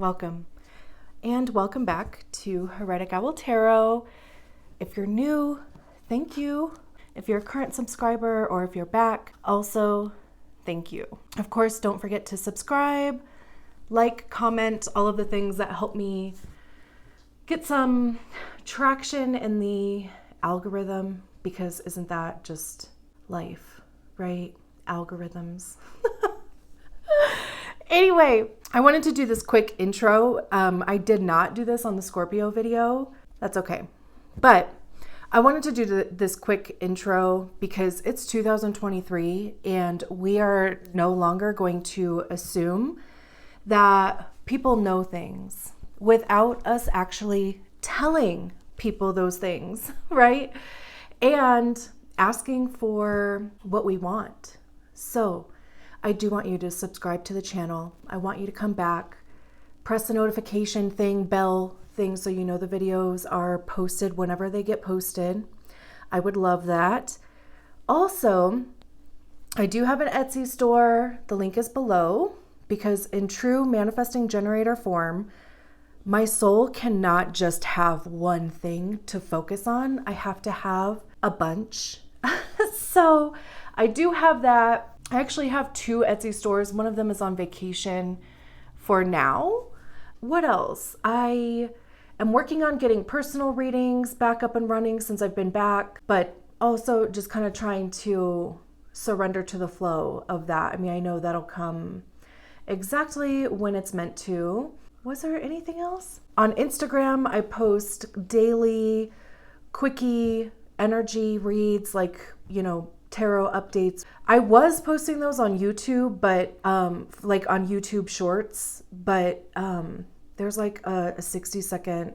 welcome. And welcome back to Heretic Tarot. If you're new, thank you. If you're a current subscriber or if you're back, also thank you. Of course, don't forget to subscribe, like, comment, all of the things that help me get some traction in the algorithm, because isn't that just life, right? Algorithms. Anyway, I wanted to do this quick intro. I did not do this on the Scorpio video. That's okay. But I wanted to do this quick intro because it's 2023 and we are no longer going to assume that people know things without us actually telling people those things, right? And asking for what we want. So I do want you to subscribe to the channel. I want you to come back, press the notification thing, bell thing, so you know the videos are posted whenever they get posted. I would love that. Also, I do have an Etsy store. The link is below, because in true manifesting generator form, my soul cannot just have one thing to focus on. I have to have a bunch. So I do have that. I actually have 2 Etsy stores. One of them is on vacation for now. What else? I am working on getting personal readings back up and running since I've been back, but also just kind of trying to surrender to the flow of that. I mean, I know that'll come exactly when it's meant to. Was there anything else? On Instagram, I post daily, quickie energy reads, like, tarot updates. I was posting those on YouTube, but like on YouTube Shorts, but there's like a 60-second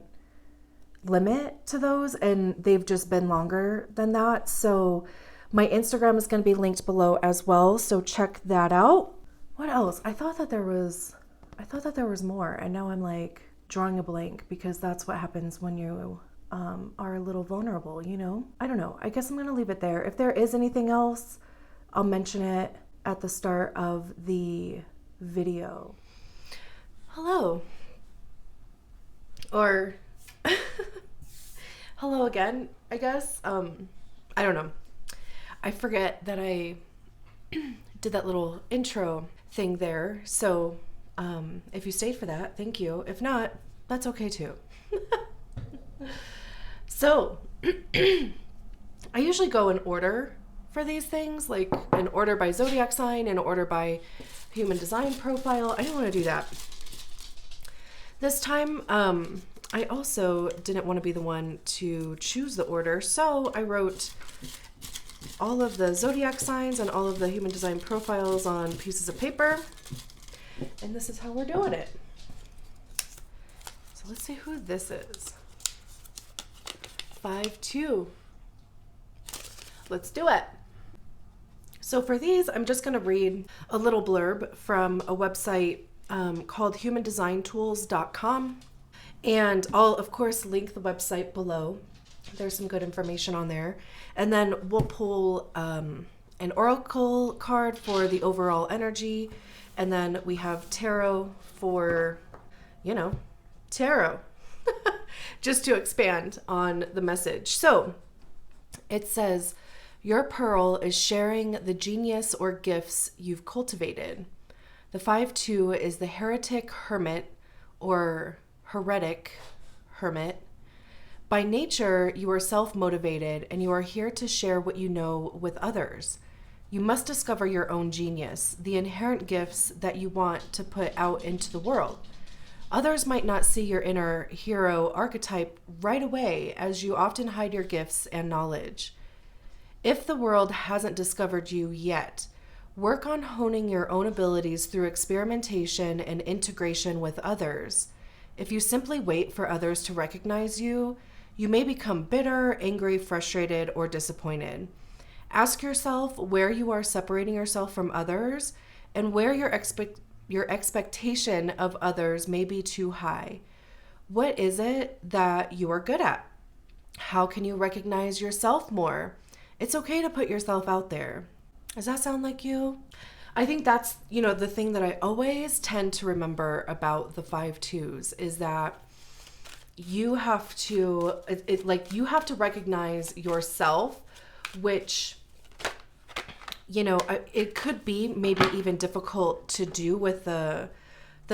limit to those, and they've just been longer than that. So my Instagram is going to be linked below as well, so check that out. What else? I thought that there was more, and now I'm like drawing a blank, because that's what happens when you are a little vulnerable, I don't know. I guess I'm going to leave it there. If there is anything else, I'll mention it at the start of the video. Hello. Or hello again, I guess. I don't know. I forget that I did that little intro thing there. So if you stayed for that, thank you. If not, that's okay too. So, I usually go in order for these things, like in order by zodiac sign, in order by human design profile. I didn't want to do that. This time, I also didn't want to be the one to choose the order, so I wrote all of the zodiac signs and all of the human design profiles on pieces of paper, and this is how we're doing it. So let's see who this is. 5-2. Let's do it. So for these, I'm just going to read a little blurb from a website called humandesignTools.com. And I'll, of course, link the website below. There's some good information on there. And then we'll pull an oracle card for the overall energy. And then we have tarot for, tarot. Just to expand on the message. So it says, your pearl is sharing the genius or gifts you've cultivated. The 5-2 is the heretic hermit or heretic hermit. By nature, you are self-motivated and you are here to share what you know with others. You must discover your own genius, the inherent gifts that you want to put out into the world. Others might not see your inner hero archetype right away, as you often hide your gifts and knowledge. If the world hasn't discovered you yet, work on honing your own abilities through experimentation and integration with others. If you simply wait for others to recognize you, you may become bitter, angry, frustrated, or disappointed. Ask yourself where you are separating yourself from others and where your expectation of others may be too high. What is it that you are good at? How can you recognize yourself more? It's okay to put yourself out there. Does that sound like you? I think that's, you know, the thing that I always tend to remember about the 5-2s is that you have to, you have to recognize yourself, which, you know, it could be maybe even difficult to do with the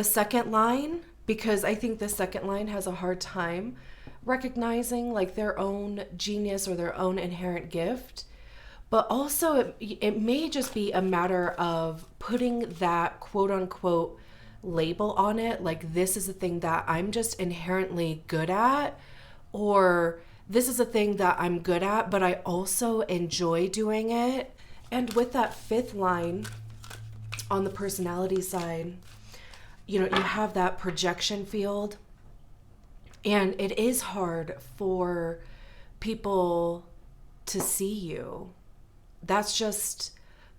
second line, because I think the second line has a hard time recognizing like their own genius or their own inherent gift. But also it may just be a matter of putting that quote unquote label on it. Like, this is a thing that I'm just inherently good at, or this is a thing that I'm good at, but I also enjoy doing it. And with that 5th line on the personality side, you know, you have that projection field, and it is hard for people to see you. That's just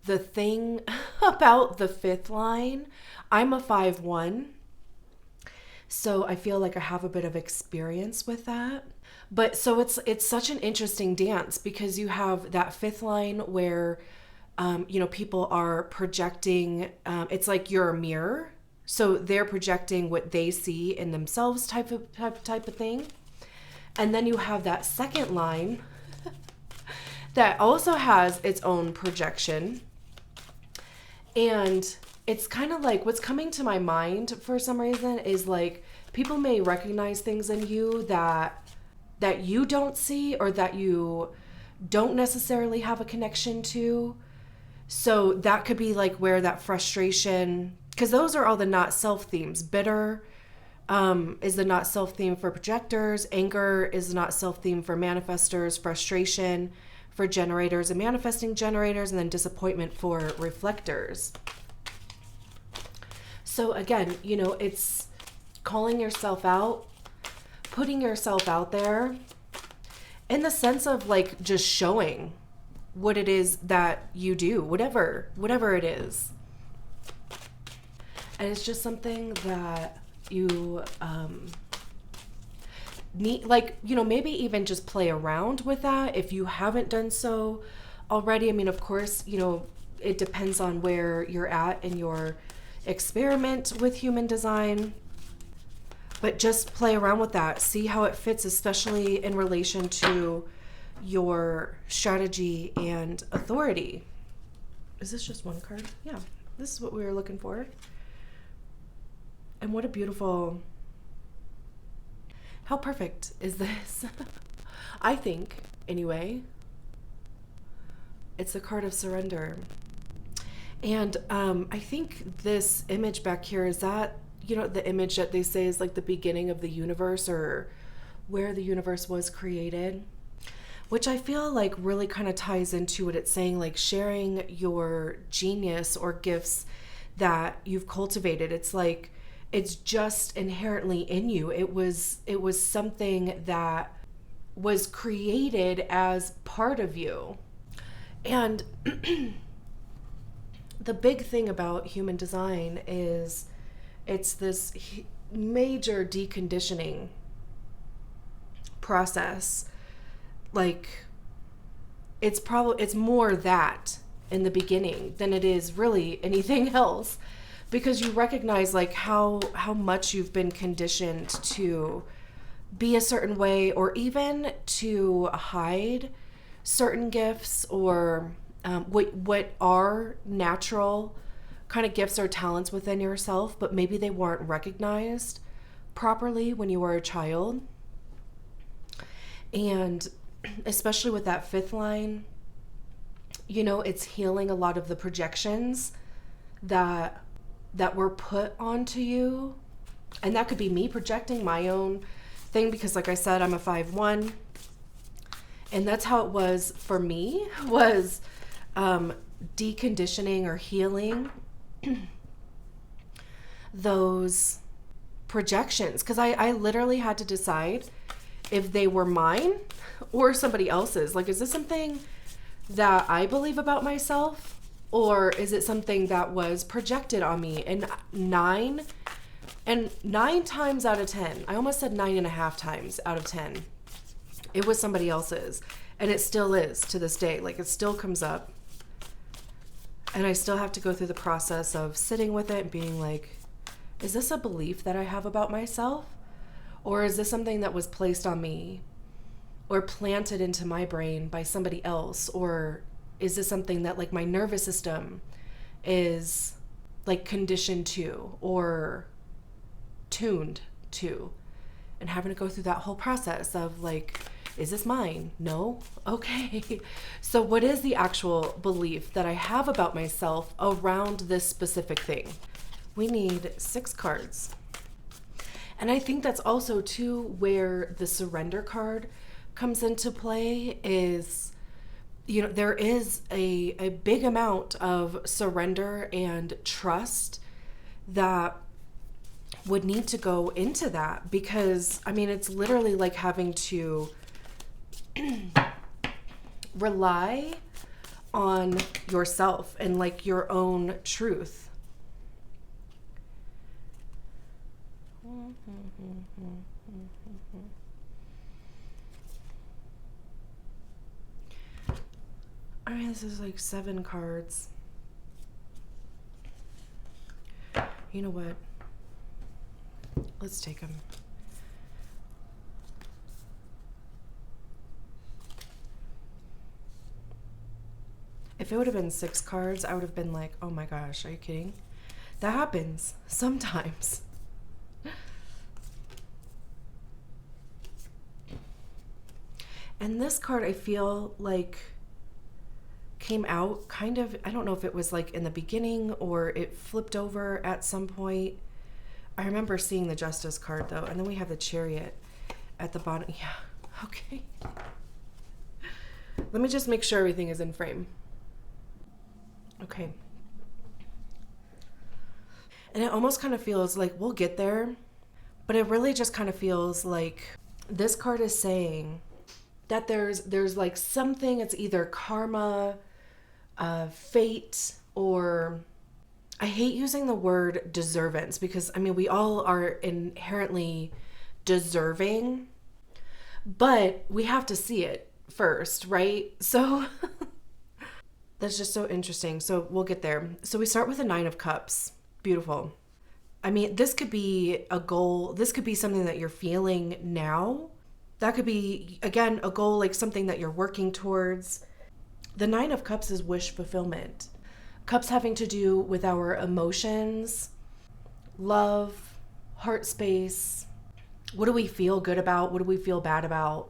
the thing about the 5th line. I'm a 5-1, so I feel like I have a bit of experience with that. But so it's such an interesting dance, because you have that 5th line where, you know, people are projecting. It's like you're a mirror, so they're projecting what they see in themselves, type of thing. And then you have that second line that also has its own projection. And it's kind of like, what's coming to my mind for some reason is like, people may recognize things in you that you don't see, or that you don't necessarily have a connection to. So that could be like where that frustration, because those are all the not self themes. Bitter is the not self theme for projectors. Anger is the not self theme for manifestors. Frustration for generators and manifesting generators, and then disappointment for reflectors. So again, you know, it's calling yourself out, putting yourself out there in the sense of like just showing what it is that you do, whatever it is. And it's just something that you need, like, you know, maybe even just play around with that if you haven't done so already. I mean, of course, you know, it depends on where you're at in your experiment with human design, but just play around with that, see how it fits, especially in relation to your strategy and authority. Is this just one card? Yeah, this is what we were looking for. And what a beautiful, how perfect is this? I think, anyway, it's the card of surrender. And I think this image back here, is that, you know, the image that they say is like the beginning of the universe, or where the universe was created, which I feel like really kind of ties into what it's saying, like sharing your genius or gifts that you've cultivated. It's like, it's just inherently in you. It was something that was created as part of you. And the big thing about human design is it's this major deconditioning process. Like, it's more that in the beginning than it is really anything else, because you recognize like how much you've been conditioned to be a certain way, or even to hide certain gifts, or what are natural kind of gifts or talents within yourself, but maybe they weren't recognized properly when you were a child. And especially with that 5th line, you know, it's healing a lot of the projections that were put onto you. And that could be me projecting my own thing, because like I said, I'm a 5-1, and that's how it was for me, was deconditioning or healing those projections, because I literally had to decide if they were mine or somebody else's. Like, is this something that I believe about myself, or is it something that was projected on me? And 9 times out of 10, I almost said 9.5 times out of 10, it was somebody else's. And it still is to this day. Like, it still comes up. And I still have to go through the process of sitting with it and being like, is this a belief that I have about myself? Or is this something that was placed on me or planted into my brain by somebody else? Or is this something that like my nervous system is like conditioned to or tuned to? And having to go through that whole process of like, is this mine? No? Okay. So what is the actual belief that I have about myself around this specific thing? We need 6 cards. And I think that's also too where the surrender card comes into play is, you know, there is a big amount of surrender and trust that would need to go into that, because I mean, it's literally like having to rely on yourself and like your own truth. I mean, this is like 7 cards. You know what? Let's take them. If it would have been 6 cards, I would have been like, oh my gosh, are you kidding? That happens sometimes. And this card, I feel like came out kind of, I don't know if it was like in the beginning or it flipped over at some point. I remember seeing the Justice card though, and then we have the Chariot at the bottom. Yeah, okay. Let me just make sure everything is in frame. Okay. And it almost kind of feels like we'll get there, but it really just kind of feels like this card is saying that there's like something, it's either karma, fate, or I hate using the word deservance, because I mean, we all are inherently deserving, but we have to see it first, right? So that's just so interesting. So we'll get there. So we start with a 9 of Cups. Beautiful. I mean, this could be a goal. This could be something that you're feeling now. That could be, again, a goal, like something that you're working towards. The 9 of Cups is wish fulfillment. Cups having to do with our emotions, love, heart space. What do we feel good about? What do we feel bad about?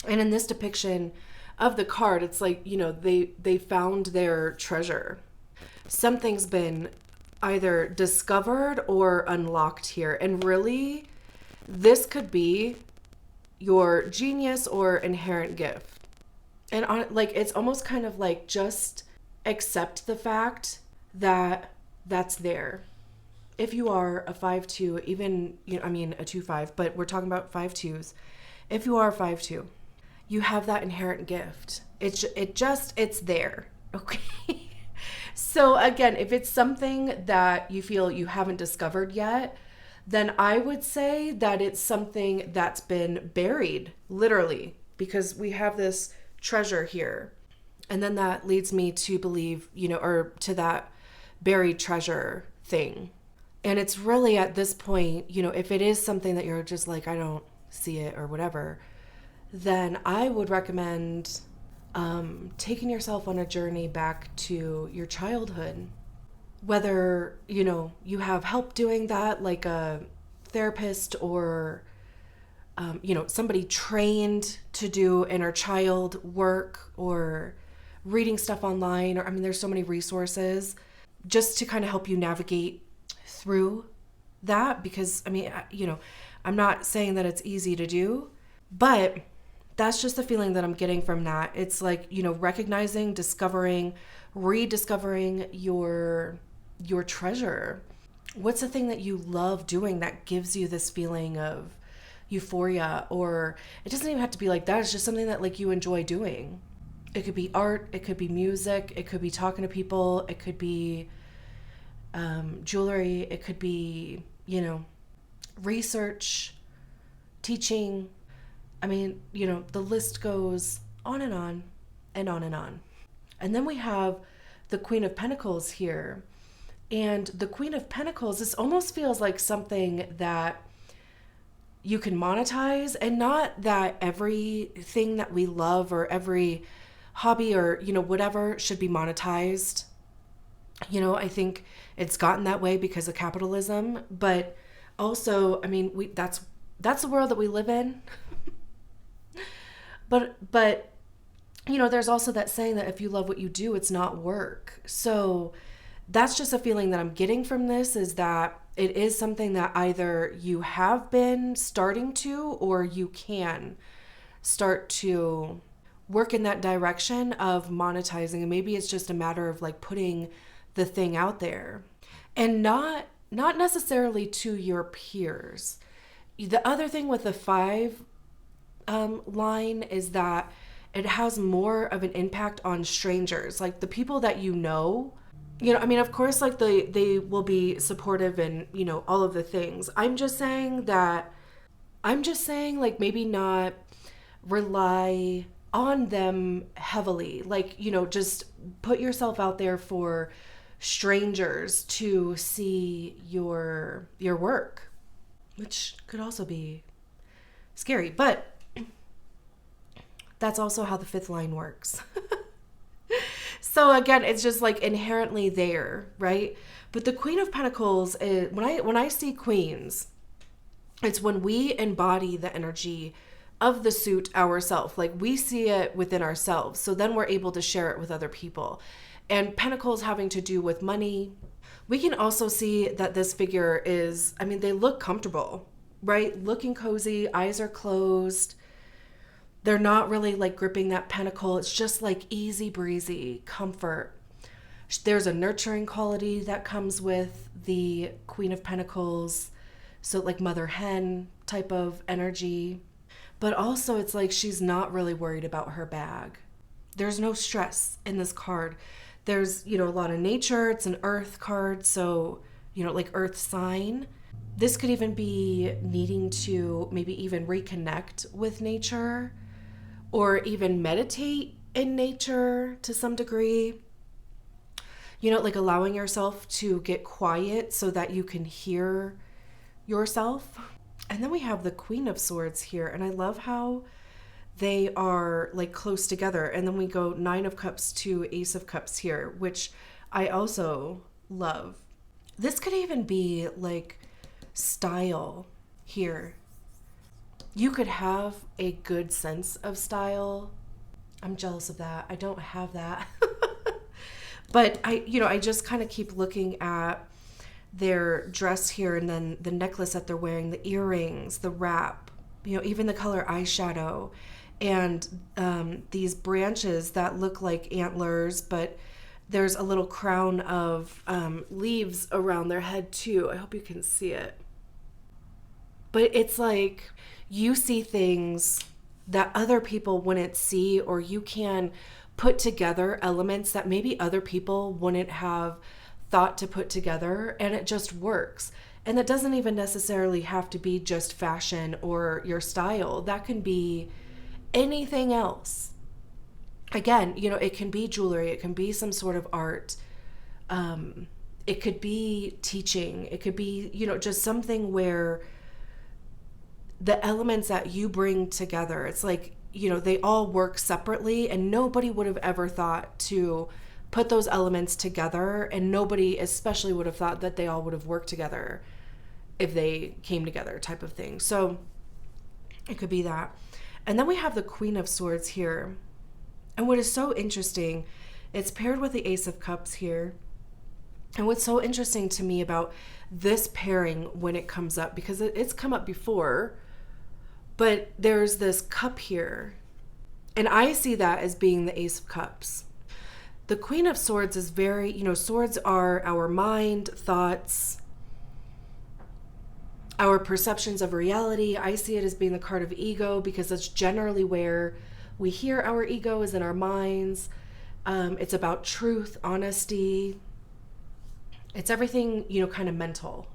And in this depiction of the card, it's like, you know, they found their treasure. Something's been either discovered or unlocked here. And really, this could be your genius or inherent gift. And on, like, it's almost kind of like just accept the fact that that's there. If you are a 5-2, even, you know, I mean a 2-5, but we're talking about 5-2s. If you are a 5-2, you have that inherent gift. It's there. Okay. So again, if it's something that you feel you haven't discovered yet, then I would say that it's something that's been buried, literally, because we have this treasure here. And then that leads me to believe, you know, or to that buried treasure thing. And it's really at this point, you know, if it is something that you're just like, I don't see it or whatever, then I would recommend taking yourself on a journey back to your childhood. Whether, you know, you have help doing that, like a therapist or, you know, somebody trained to do inner child work, or reading stuff online, or, I mean, there's so many resources just to kind of help you navigate through that. Because, I mean, you know, I'm not saying that it's easy to do, but that's just the feeling that I'm getting from that. It's like, you know, recognizing, discovering, rediscovering your treasure. What's the thing that you love doing that gives you this feeling of euphoria? Or it doesn't even have to be like that. It's just something that like you enjoy doing. It could be art, it could be music, it could be talking to people, it could be jewelry, it could be, you know, research, teaching. I mean, you know, the list goes on and on and on and on. And then we have the Queen of Pentacles here. And the Queen of Pentacles, this almost feels like something that you can monetize, and not that everything that we love or every hobby or, whatever should be monetized. I think it's gotten that way because of capitalism, but also, that's the world that we live in. but there's also that saying that if you love what you do, it's not work. So that's just a feeling that I'm getting from this, is that it is something that either you have been starting to, or you can start to work in that direction of monetizing. And maybe it's just a matter of like putting the thing out there, and not necessarily to your peers. The other thing with the 5 line is that it has more of an impact on strangers, like the people that of course, like they will be supportive and, all of the things. I'm just saying like maybe not rely on them heavily. Like, just put yourself out there for strangers to see your work, which could also be scary, but that's also how the 5th line works. So again, it's just like inherently there, right? But the Queen of Pentacles is, when I see queens, it's when we embody the energy of the suit ourselves. Like we see it within ourselves. So then we're able to share it with other people. And Pentacles having to do with money. We can also see that this figure is, they look comfortable, right? Looking cozy, eyes are closed. They're not really like gripping that pentacle. It's just like easy breezy comfort. There's a nurturing quality that comes with the Queen of Pentacles. So like mother hen type of energy. But also it's like she's not really worried about her bag. There's no stress in this card. There's, a lot of nature. It's an earth card. So, like earth sign. This could even be needing to maybe even reconnect with nature, or even meditate in nature to some degree. Like allowing yourself to get quiet so that you can hear yourself. And then we have the Queen of Swords here. And I love how they are like close together. And then we go 9 of Cups to Ace of Cups here, which I also love. This could even be like style here. You could have a good sense of style. I'm jealous of that. I don't have that. But I just kind of keep looking at their dress here, and then the necklace that they're wearing, the earrings, the wrap, even the color eyeshadow, and these branches that look like antlers, but there's a little crown of leaves around their head too. I hope you can see it. But it's like you see things that other people wouldn't see, or you can put together elements that maybe other people wouldn't have thought to put together, and it just works. And that doesn't even necessarily have to be just fashion or your style. That can be anything else. Again, it can be jewelry, it can be some sort of art. It could be teaching. It could be, just something where the elements that you bring together, it's like, they all work separately, and nobody would have ever thought to put those elements together, and nobody especially would have thought that they all would have worked together if they came together, type of thing. So it could be that. And then we have the Queen of Swords here. And what is so interesting, it's paired with the Ace of Cups here. And what's so interesting to me about this pairing when it comes up, because it's come up before, but there's this cup here. And I see that as being the Ace of Cups. The Queen of Swords is very, swords are our mind, thoughts, our perceptions of reality. I see it as being the card of ego, because that's generally where we hear our ego is in our minds. It's about truth, honesty. It's everything, kind of mental.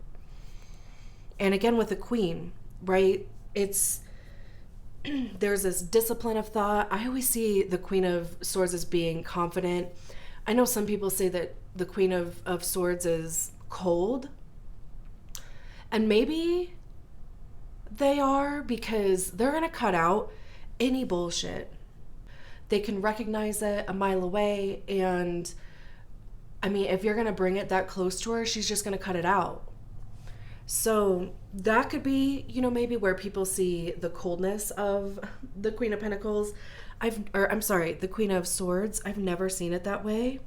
And again, with the Queen, right? There's this discipline of thought. I always see the Queen of Swords as being confident, I know some people say that the Queen of Swords is cold. And maybe they are, because they're going to cut out any bullshit. They can recognize it a mile away. And I mean, if you're going to bring it that close to her, she's just going to cut it out. So that could be, maybe where people see the coldness of the Queen of Pentacles. The Queen of Swords. I've never seen it that way.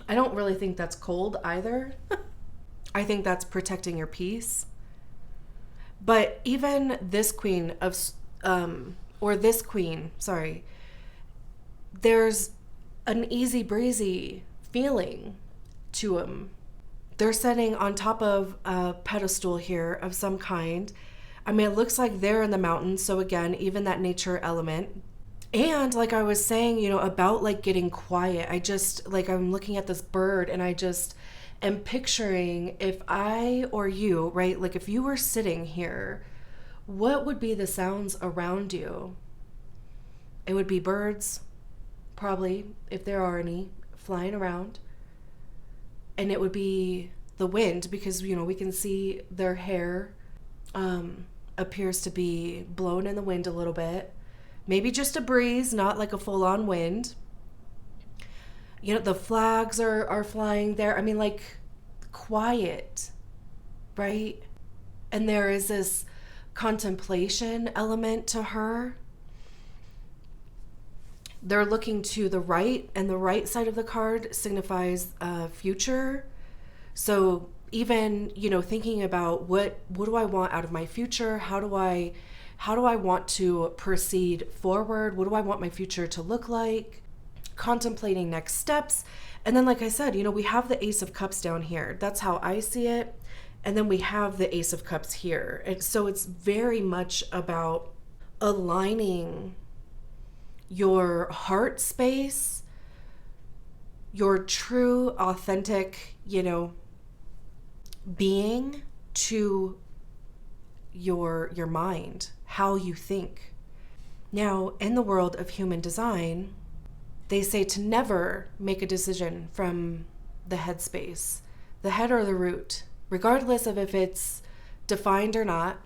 I don't really think that's cold either. I think that's protecting your peace. But even this Queen of, there's an easy breezy feeling to them. They're sitting on top of a pedestal here of some kind. I mean, it looks like they're in the mountains. So again, even that nature element. And like I was saying, about like getting quiet. I'm looking at this bird and I just am picturing if I or you, right? Like if you were sitting here, what would be the sounds around you? It would be birds, probably, if there are any, flying around. And it would be the wind, because, we can see their hair appears to be blown in the wind a little bit. Maybe just a breeze, not like a full-on wind. The flags are flying there. I mean, like, quiet, right? And there is this contemplation element to her. They're looking to the right, and the right side of the card signifies future. So even, thinking about what do I want out of my future? How do I want to proceed forward? What do I want my future to look like? Contemplating next steps. And then, like I said, we have the Ace of Cups down here. That's how I see it. And then we have the Ace of Cups here. And so it's very much about aligning your heart space, your true, authentic, being to your mind, how you think. Now, in the world of human design, they say to never make a decision from the head space, the head or the root, regardless of if it's defined or not,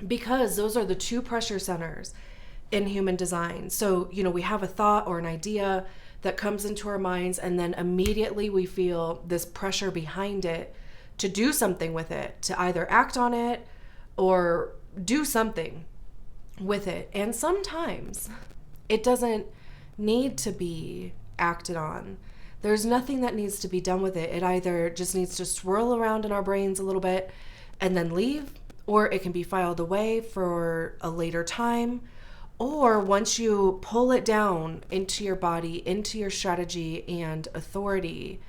because those are the two pressure centers in human design. So, we have a thought or an idea that comes into our minds, and then immediately we feel this pressure behind it to do something with it, to either act on it or do something with it. And sometimes it doesn't need to be acted on. There's nothing that needs to be done with it. It either just needs to swirl around in our brains a little bit and then leave, or it can be filed away for a later time. Or once you pull it down into your body, into your strategy and authority,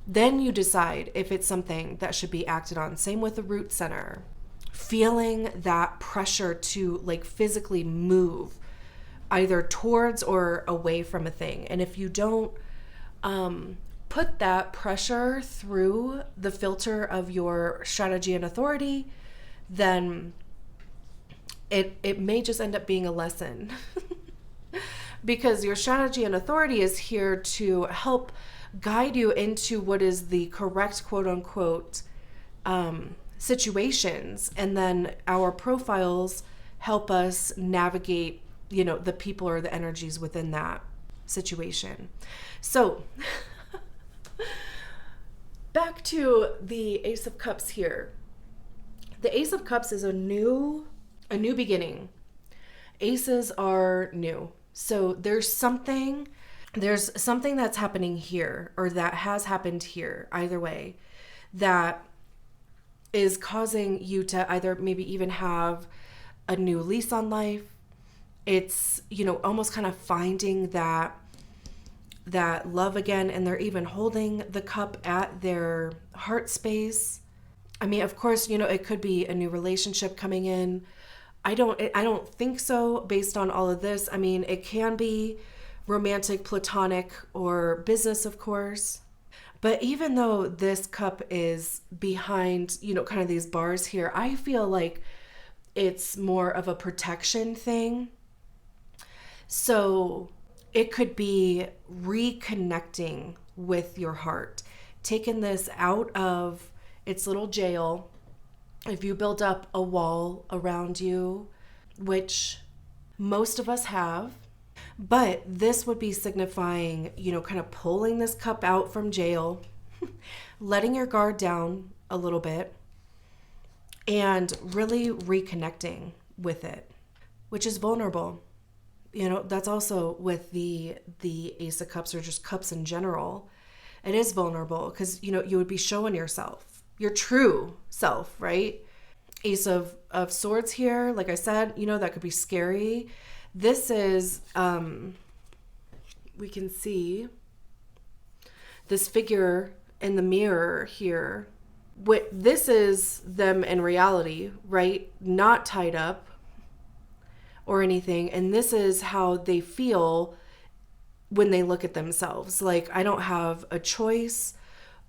then you decide if it's something that should be acted on. Same with the root center. Feeling that pressure to like physically move either towards or away from a thing. And if you don't put that pressure through the filter of your strategy and authority, then it may just end up being a lesson. Because your strategy and authority is here to help guide you into what is the correct quote unquote situations. And then our profiles help us navigate, the people or the energies within that situation. So back to the Ace of Cups here. The Ace of Cups is a new beginning. Aces are new. So there's something that's happening here, or that has happened here, either way, that is causing you to either maybe even have a new lease on life. It's, almost kind of finding that love again, and they're even holding the cup at their heart space. I mean, of course, it could be a new relationship coming in. I don't think so based on all of this. I mean, it can be romantic, platonic, or business, of course. But even though this cup is behind, kind of these bars here, I feel like it's more of a protection thing. So it could be reconnecting with your heart, taking this out of its little jail. If you build up a wall around you, which most of us have, but this would be signifying, kind of pulling this cup out from jail, letting your guard down a little bit, and really reconnecting with it, which is vulnerable. That's also with the Ace of Cups, or just cups in general. It is vulnerable because, you would be showing yourself, your true self, right? Ace of Swords here, like I said, that could be scary. This is, we can see this figure in the mirror here. This is them in reality, right? Not tied up or anything. And this is how they feel when they look at themselves. Like, I don't have a choice,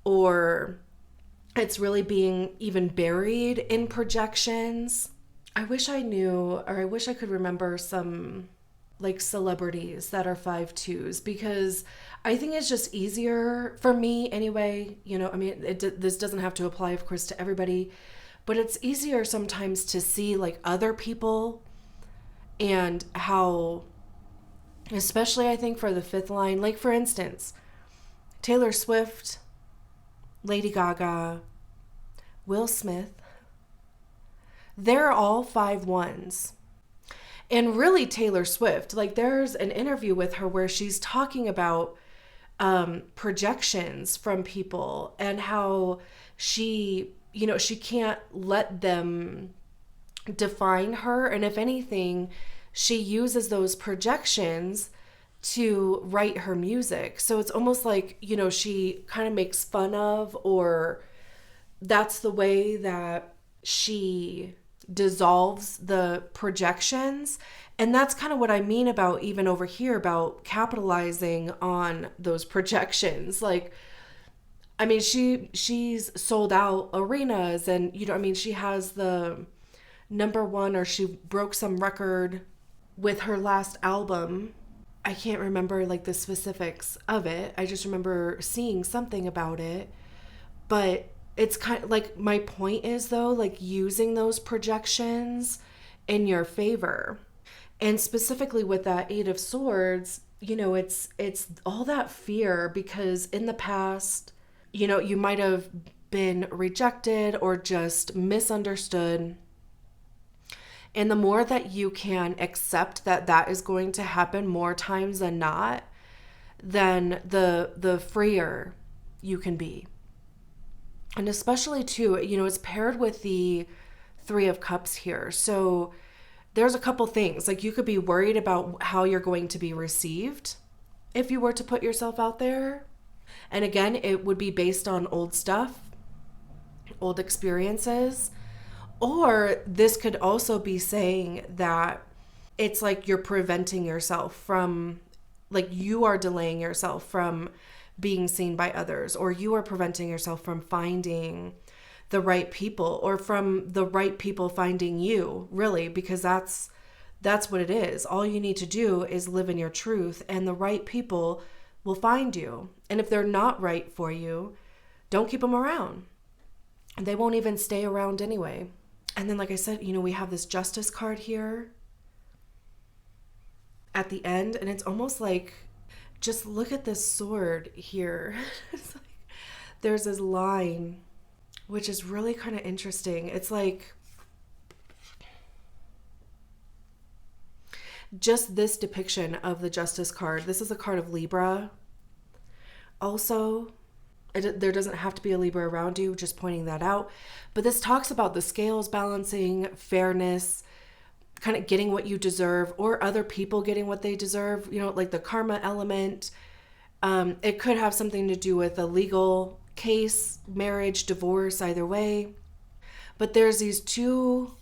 or it's really being even buried in projections. I wish I knew, or I wish I could remember some like celebrities that are 5/2s, because I think it's just easier for me anyway. This doesn't have to apply, of course, to everybody, but it's easier sometimes to see like other people and how, especially I think for the fifth line, like for instance, Taylor Swift, Lady Gaga, Will Smith, they're all 5/1s. And really Taylor Swift, like there's an interview with her where she's talking about projections from people and how she can't let them define her. And if anything, she uses those projections to write her music. So it's almost like, she kind of makes fun of, or that's the way that she dissolves the projections. And that's kind of what I mean about even over here about capitalizing on those projections. Like, I mean, she's sold out arenas, and she has the #1, or she broke some record with her last album. I can't remember like the specifics of it. I just remember seeing something about it. But it's kind of like, my point is though, like using those projections in your favor. And specifically with that Eight of Swords, it's all that fear, because in the past, you might have been rejected or just misunderstood. And the more that you can accept that is going to happen more times than not, then the freer you can be. And especially too, it's paired with the Three of Cups here. So there's a couple things. Like, you could be worried about how you're going to be received if you were to put yourself out there. And again, it would be based on old stuff, old experiences. Or this could also be saying that it's like you're preventing yourself from, like you are delaying yourself from being seen by others, or you are preventing yourself from finding the right people, or from the right people finding you, really, because that's what it is. All you need to do is live in your truth, and the right people will find you. And if they're not right for you, don't keep them around. They won't even stay around anyway. And then, like I said, we have this Justice card here at the end, and it's almost like, just look at this sword here. It's like, there's this line, which is really kind of interesting. It's like, just this depiction of the Justice card. This is a card of Libra. Also, there doesn't have to be a Libra around you, just pointing that out. But this talks about the scales balancing, fairness, kind of getting what you deserve, or other people getting what they deserve, like the karma element. It could have something to do with a legal case, marriage, divorce, either way. But there's these two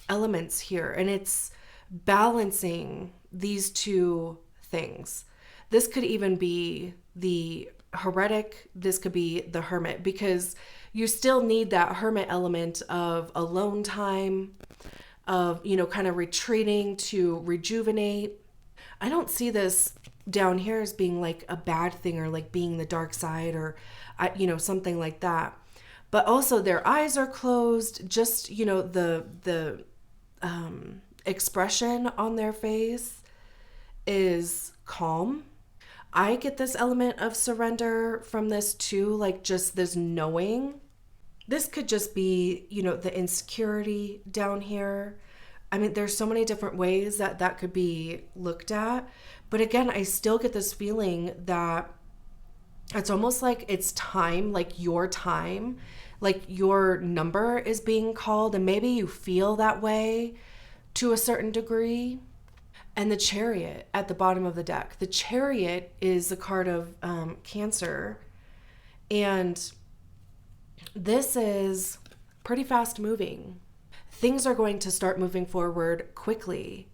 elements here, and it's balancing these two things. This could even be the Heretic, this could be the Hermit, because you still need that Hermit element of alone time, of, kind of retreating to rejuvenate. I don't see this down here as being like a bad thing, or like being the dark side, or, something like that. But also their eyes are closed. Just, the expression on their face is calm. I get this element of surrender from this too, like just this knowing. This could just be, the insecurity down here. I mean, there's so many different ways that could be looked at. But again, I still get this feeling that it's almost like it's time, like your time, like your number is being called, and maybe you feel that way to a certain degree. And the Chariot at the bottom of the deck. The Chariot is a card of Cancer. And this is pretty fast moving. Things are going to start moving forward quickly,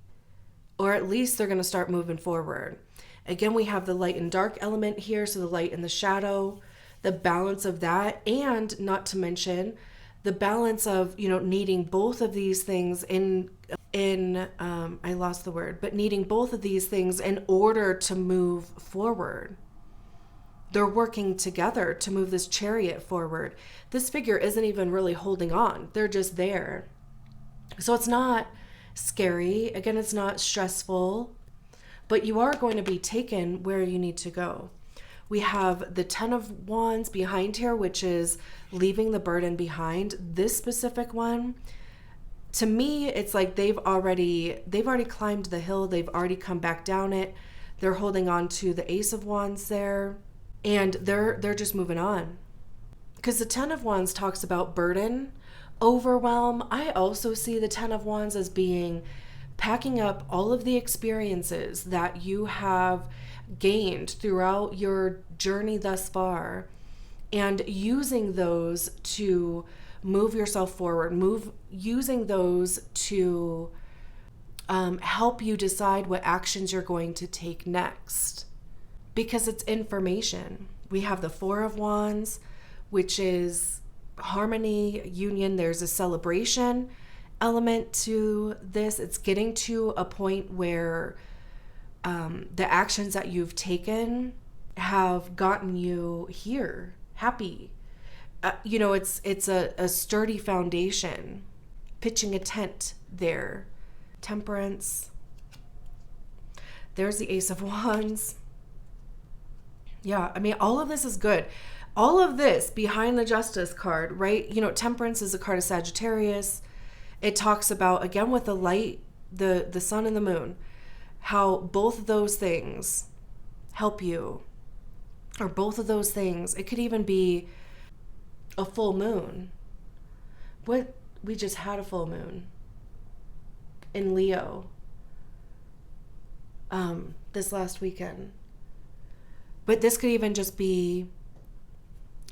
or at least they're going to start moving forward. Again, we have the light and dark element here, so the light and the shadow, the balance of that, and not to mention the balance of, needing both of these things I lost the word, but needing both of these things in order to move forward. They're working together to move this Chariot forward. This figure isn't even really holding on. They're just there. So it's not scary. Again, it's not stressful, but you are going to be taken where you need to go. We have the 10 of Wands behind here, which is leaving the burden behind. This specific one, to me, it's like they've already climbed the hill. They've already come back down it. They're holding on to the Ace of Wands there, and they're just moving on. Because the 10 of Wands talks about burden, overwhelm. I also see the 10 of Wands as being packing up all of the experiences that you have gained throughout your journey thus far, and using those to move yourself forward, using those to help you decide what actions you're going to take next, because it's information. We have the 4 of Wands, which is harmony, union. There's a celebration element to this. It's getting to a point where the actions that you've taken have gotten you here, happy. It's a sturdy foundation. Pitching a tent there. Temperance. There's the Ace of Wands. Yeah, I mean, all of this is good. All of this behind the Justice card, right? Temperance is a card of Sagittarius. It talks about, again, with the light, the sun and the moon, how both of those things help you, or both of those things. It could even be a full moon. We just had a full moon in Leo this last weekend. But this could even just be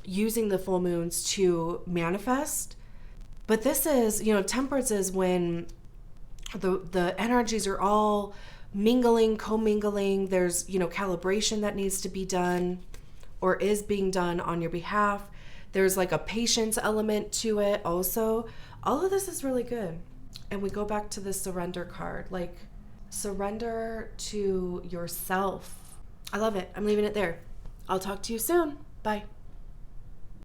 using the full moons to manifest. But this is, temperance is when the energies are all mingling, commingling. There's, calibration that needs to be done or is being done on your behalf. There's like a patience element to it also. All of this is really good. And we go back to the surrender card, like surrender to yourself. I love it. I'm leaving it there. I'll talk to you soon. Bye.